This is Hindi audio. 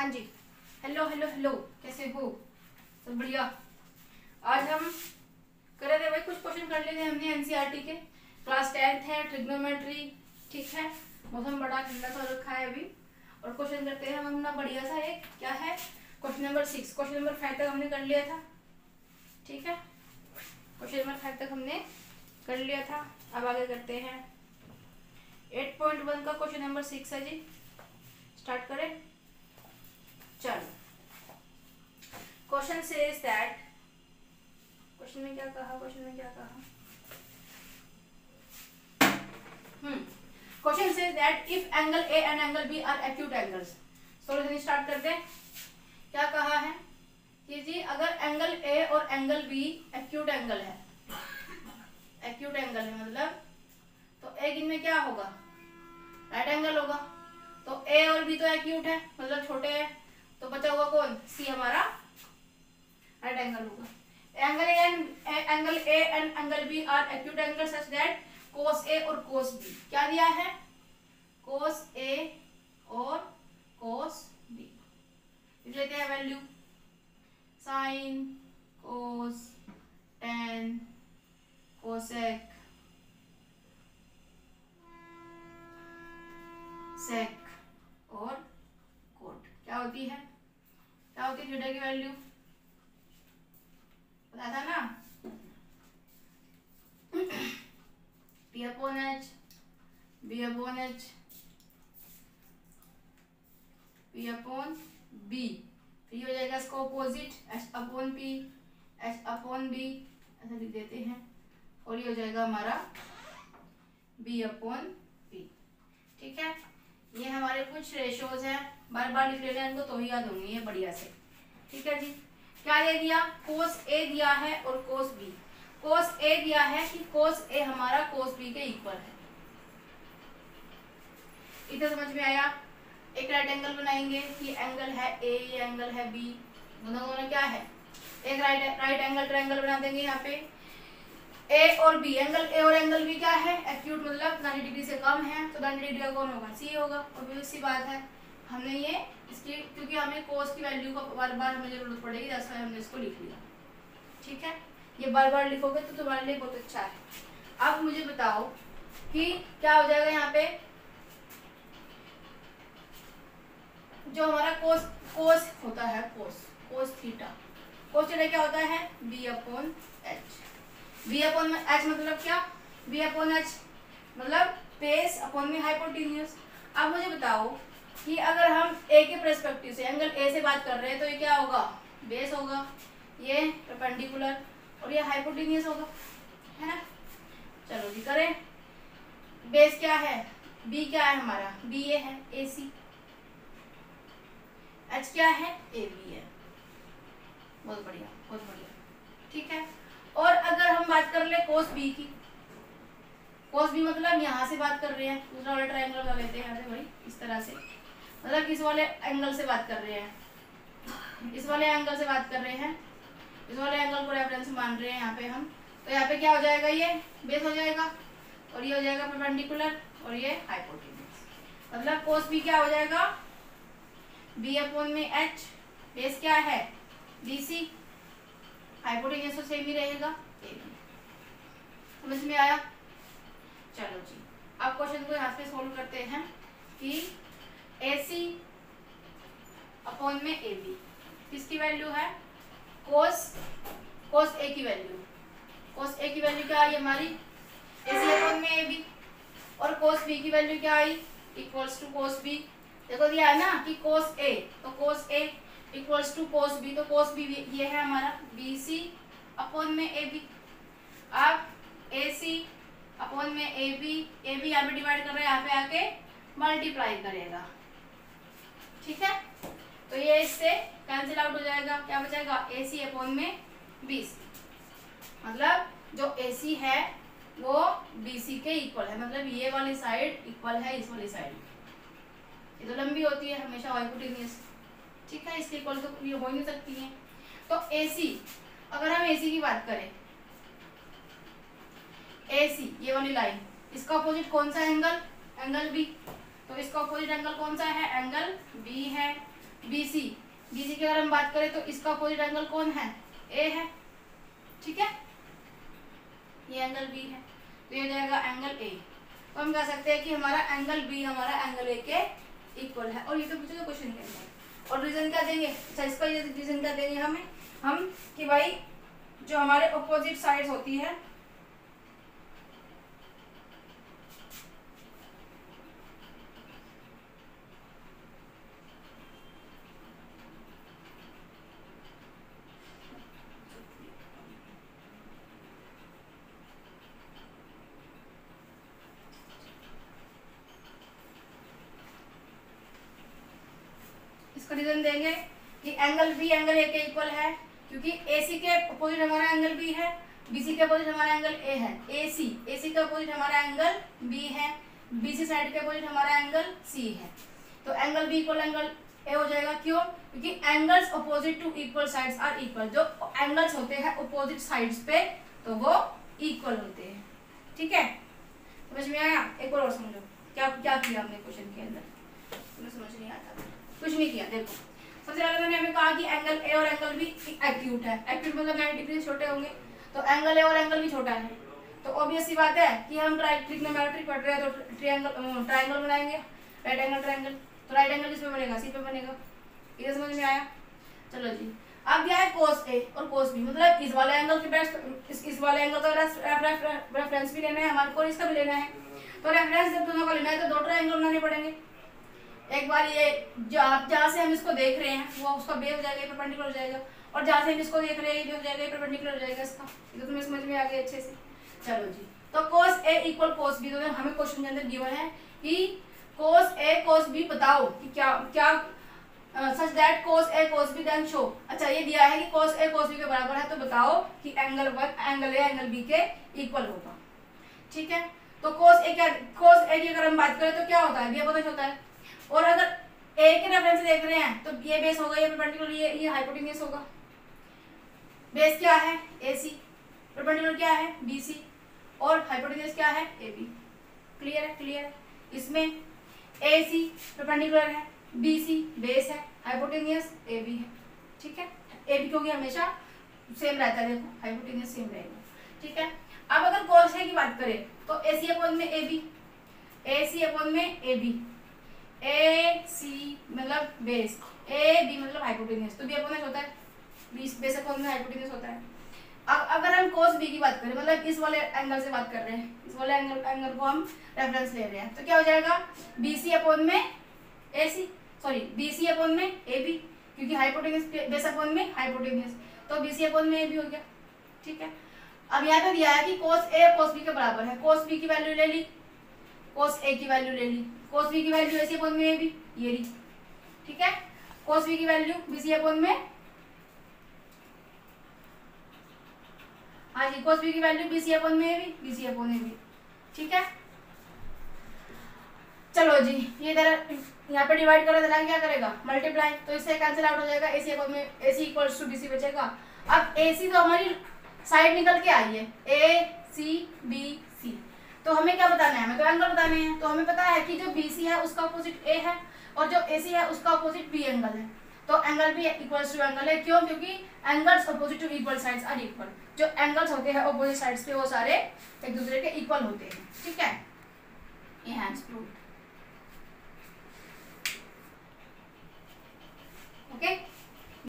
हाँ जी, हेलो हेलो हेलो, कैसे हो? सब बढ़िया। आज हम कर रहे थे भाई, कुछ क्वेश्चन कर लिए थे हमने एनसीईआरटी के। क्लास 10th है, ट्रिग्नोमेट्री। ठीक है, मौसम बड़ा ठंडा सा रखा है अभी। और क्वेश्चन करते हैं हम अपना बढ़िया सा। एक क्या है, क्वेश्चन नंबर 6। क्वेश्चन नंबर 5 तक हमने कर लिया था। ठीक है, क्वेश्चन नंबर 5 तक हमने कर लिया था। अब आगे करते हैं 8.1 का क्वेश्चन नंबर 6 है जी। स्टार्ट करें, चलो। क्वेश्चन सेज दैट, क्वेश्चन में क्या कहा, question says that if angle A and angle B are acute angles. Solution start कर दे। क्या कहा है कि जी अगर एंगल ए और एंगल बी एक्यूट एंगल है, एक्यूट एंगल है मतलब तो एक इनमें क्या होगा, राइट एंगल होगा। तो ए और बी तो एक्यूट है मतलब छोटे है, तो बचा हुआ कौन, सी हमारा राइट एंगल होगा। Angle A and angle B are acute angle such that cos A और कोस बी, क्या दिया है, कोस ए और कोस बी। लिख लेते हैं वैल्यू, साइन, कोस, टेन, कोसेक, सेक और कोट। क्या होती है थीटा की वैल्यू, पता था ना, P upon H, B upon H, P upon B। फिर हो जाएगा इसका opposite H upon P, H upon B, ऐसा लिख देते हैं। और ये हो जाएगा हमारा B अपॉन P। ठीक है, ये हमारे कुछ रेशोज हैं, बार बार लिख लेना इनको तो ही याद होंगे ये बढ़िया से। ठीक है जी, क्या दे दिया, कोस ए दिया है और कोस बी। कोस ए दिया है कि कोस ए हमारा कोस बी के इक्वल है। इतना समझ में आया। एक राइट एंगल बनाएंगे, ये एंगल है ए, ये एंगल है बी, दोनों क्या है, एक राइट एंगल ट्रायंगल बना देंगे। यहाँ पे ए और बी, एंगल ए और एंगल बी क्या है, एक्यूट मतलब 90 डिग्री से कम है, तो 90 डिग्री का कौन होगा, सी होगा। और सी बात है, हमने ये इसकी क्योंकि हमें कोस की वैल्यू को बार बार हमें जरूरत पड़ेगी, जैसा हमने इसको लिख लिया। ठीक है, ये बार बार लिखोगे तो तुम्हारे लिए बहुत अच्छा है। अब मुझे बताओ कि क्या हो जाएगा यहाँ पे, जो हमारा कोस होता है, कोस थीटा, कोस थीटा क्या होता है, B upon H. B upon H मतलब क्या, बी अपॉन एच मतलब बेस अपॉन में हाइपोटेन्यूज। अब मुझे बताओ कि अगर हम ए के पर्सपेक्टिव से एंगल ए से बात कर रहे हैं तो ये क्या होगा, बेस होगा, ये परपेंडिकुलर और ये हाइपोटेन्यूज होगा, है ना। चलो जी करें। बेस क्या है, बी क्या है हमारा, बी ए है, ए सी। एच क्या है, ए बी है। बहुत बढ़िया, बहुत बढ़िया। ठीक है, और अगर हम बात कर ले कोस बी की, कोस बी मतलब यहाँ से बात कर रहे हैं, दूसरा वाला ट्रायंगल बना लेते हैं भाई इस तरह से, मतलब इस वाले एंगल से बात कर रहे हैं, इस वाले एंगल से बात कर रहे हैं, इस वाले एंगल को रेफरेंस मान रहे हैं यहाँ पे हम। तो यहाँ पे क्या हो जाएगा, ये बेस हो जाएगा और ये हो जाएगा परपेंडिकुलर और ये हाइपोटेन्यूज। मतलब कोस बी क्या हो जाएगा, बी अपॉन में एच, बेस क्या है बी सी, हाइपोटेन्यूज तो सेम ही रहेगा ए बी। समझ में आया। चलो जी, अब क्वेश्चन को यहाँ पे सोल्व करते हैं कि ए सी अपॉन में ए बी किसकी वैल्यू है, कोस ए की वैल्यू, कोस ए की वैल्यू क्या आई हमारी, ए सी अपॉन में ए बी, और कोस बी की वैल्यू क्या आई, इक्वल्स टू कोस बी। देखो दिया है ना कि कोस ए, तो कोस ए इक्वल्स टू कोस बी, तो कोस बी ये है हमारा बी सी अपॉन में ए बी। अब ए सी अपॉन में ए बी यहाँ पे डिवाइड कर रहे हैं, यहाँ पे आके मल्टीप्लाई करेगा। ठीक है, तो ये इससे कैंसिल आउट हो जाएगा, क्या बचेगा, ए सी अपॉन में बी सी, मतलब जो ए सी है वो बी सी के इक्वल है, मतलब ये वाली साइड इक्वल है इस वाली साइड। ये तो लंबी होती है हमेशा हाइपोटेन्यूज। ठीक है, इसके इक्वल तो ये हो ही नहीं सकती है। तो ए सी, अगर हम ए सी की बात करें, ए सी ये वाली लाइन, इसका अपोजिट कौन सा एंगल, एंगल बी, तो इसका अपोजिट एंगल कौन सा है, एंगल बी है। BC, BC की अगर हम बात करें तो इसका अपोजिट एंगल कौन है? A है, ठीक है, ये एंगल B है, तो ये हो जाएगा एंगल A। तो हम कह सकते हैं कि हमारा एंगल B हमारा एंगल A के इक्वल है। और ये तो पूछे क्वेश्चन के अंदर। और रीजन क्या देंगे? अच्छा, इसका ये रीजन क्या देंगे हम कि भाई जो हमारे अपोजिट साइड्स होती है इसका रीजन देंगे कि एंगल B एंगल A के इक्वल है, क्योंकि AC के अपोजिट हमारा एंगल B है, BC के अपोजिट हमारा एंगल A है, AC के अपोजिट हमारा एंगल B है, BC साइड के अपोजिट हमारा एंगल C है। तो angle B equal angle A हो जाएगा। क्यों? क्योंकि angles opposite to equal sides are equal. जो एंगल्स होते हैं अपोजिट साइड्स पे तो वो इक्वल होते हैं, ठीक है, समझ में आया? एक और समझो क्या क्या किया हमने क्वेश्चन के अंदर, तुम्हें समझ नहीं आता, कुछ नहीं किया। देखो, सबसे पहले मैंने हमें कहा कि एंगल A और एंगल B एक्यूट है। एक्यूट मतलब 90 डिग्री छोटे होंगे, तो एंगल A और एंगल B छोटा है। तो ऑब्वियस सी बात है कि हम ट्रिग्नोमेट्री पढ़ रहे हैं, तो ट्रायंगल बनाएंगे, राइट एंगल ट्रायंगल। तो राइट एंगल किस पे बनेगा? C पे बनेगा। ये समझ में आया? चलो जी, अब क्या है cos A और cos B, मतलब इस वाले एंगल के इस वाले एंगल का रेफरेंस भी लेना है हमारे को, इसका भी लेना है। तो रेफरेंस जब दोनों का लेना है तो दो ट्रायंगल बनाने पड़ेंगे। एक बार ये जहाँ से हम इसको देख रहे हैं वो उसका बेस हो जाएगा, परपेंडिकुलर हो जाएगा, और जहाँ से हम इसको देख रहे हैं ये हो जाएगा, परपेंडिकुलर हो जाएगा इसका। ये तो तुम्हें समझ में आ गया अच्छे से। चलो जी, तो cos A equal cos B, तो हमें क्वेश्चन के अंदर गिवन है कि cos A cos B बताओ कि क्या क्या such that cos A cos B then show. अच्छा, ये दिया है कि cos A cos B के बराबर है, तो बताओ कि एंगल A एंगल B के इक्वल होगा, ठीक है। तो cos A की अगर हम बात करें तो क्या होता है? ये अपोजिट होता है। और अगर A के रेफरेंस से देख रहे हैं तो ये बेस होगा, ये परपेंडिकुलर, ये हाइपोटेन्यूज होगा। बेस क्या है? AC, परपेंडिकुलर क्या है? BC, और हाइपोटेन्यूज क्या है? AB। क्लियर है? क्लियर है। इसमें AC परपेंडिकुलर है, BC बेस है, हाइपोटेन्यूज AB है, ठीक है। AB क्योंकि हमेशा सेम रहता है, देखो हाइपोटेन्यूज सेम रहेगा, ठीक है। अब अगर cos A की बात करें तो AC अपॉन में AB, AC अपॉन में AB, AC मतलब बेस, AB मतलब हाइपोटेन्यूज, तो B अपॉन होता है, बेस अपॉन में हाइपोटेन्यूज होता है। अब अगर हम cos B की बात करें, मतलब इस वाले एंगल से बात कर रहे हैं, इस वाले एंगल को हम रेफरेंस ले रहे हैं, तो क्या हो जाएगा? BC अपॉन में AC, सॉरी BC अपॉन में AB, क्योंकि हाइपोटेन्यूज बेस अपॉन में हाइपोटेन्यूज, तो BC अपॉन में AB हो गया, ठीक है। अब यहाँ पे दिया है कि cos A cos B के बराबर है, cos B की वैल्यू ले ली, cos A की वैल्यू ले ली, cos B की वैल्यू AC अपॉन में AB ये ली, ठीक है। cos B की वैल्यू BC अपॉन में, हाँ जी, cos B की वैल्यू BC अपॉन में AB, BC अपॉन AB, ठीक है। चलो जी, ये इधर यहाँ पे डिवाइड करो, इधर क्या करेगा? मल्टीप्लाई, तो इससे कैंसिल आउट हो जाएगा, AC अपॉन में AC इक्वल्स टू BC बचेगा। अब AC तो हमारी साइड निकल के आई है, ACBC, तो हमें क्या बताना है? हमें तो एंगल बताने हैं। तो हमें पता है कि जो BC है उसका अपोजिट A है, और जो AC है उसका अपोजिट B एंगल है, तो एंगल भी इक्वल्स टू एंगल है। क्यों? क्योंकि angles opposite to equal sides are equal. जो एंगल्स होते हैं अपोजिट साइड्स पे वो सारे एक दूसरे के इक्वल होते हैं, ठीक है। ये हैंड्स प्रूव्ड, ओके।